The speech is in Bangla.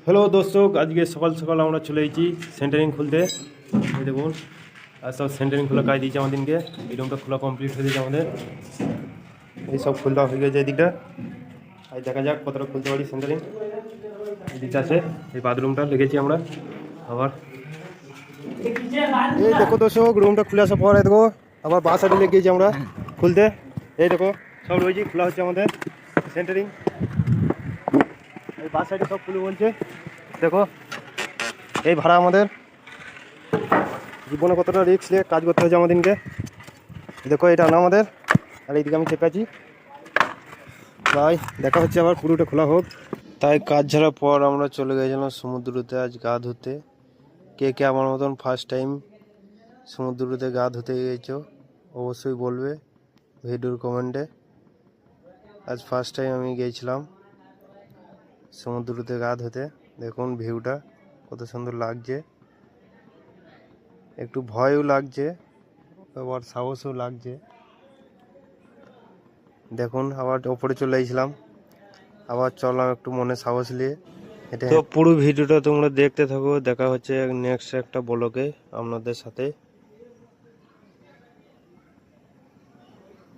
হ্যালো দর্শক, আজকে সকাল সকাল আমরা চলে এসেছি সেন্টারিং খুলতে। এই দেখুন, আর সব সেন্টারিং খোলা কাজ দিয়েছে আমাদেরকে। এই রুমটা খোলা কমপ্লিট হয়ে গেছে আমাদের। এই সব খুলতে হয়ে গেছে এদিকটা। আর দেখা যাক কতটা খুলতে পারি সেন্টারিং। এদিকটা আছে, এই বাথরুমটা লেগেছি আমরা। আবার এই দেখো দর্শক, রুমটা খুলে আসার পর দেখো আবার বাস সাইডে লেগেছি আমরা খুলতে। এই দেখো সব রয়েছে, খোলা হচ্ছে আমাদের সেন্টারিং। এই বাস সাইডে সব খুলে বলছে। দেখো এই ভাড়া আমাদের জীবনে কতটা রিস্ক নিয়ে কাজ করতে হয়েছে আমাদেরকে। দেখো এটা না আমাদের, আর এইদিকে আমি চেপে আছি। তাই দেখা হচ্ছে আবার পুরোটা খোলা হোক। তাই কাজ ছাড়ার পর আমরা চলে গেছিলাম সমুদ্রতে আজ গা ধুতে। কে কে আমার মতন ফার্স্ট টাইম সমুদ্রতে গা ধুতে গিয়েছো অবশ্যই বলবে ভিডিওর কমেন্টে। আজ ফার্স্ট টাইম আমি গিয়েছিলাম সমুদ্রতে গা ধুতে। দেখুন ভিউটা কত সুন্দর লাগছে। একটু ভয়ও লাগছে, আবার সাহসও লাগছে। দেখুন আবার ওপরে চলে এসেছিলাম, আবার চললাম একটু মনে সাহস নিয়ে। এটা তো পুরো ভিডিওটা তোমরা দেখতে থাকো। দেখা হচ্ছে নেক্সট একটা ব্লগে আপনাদের সাথে।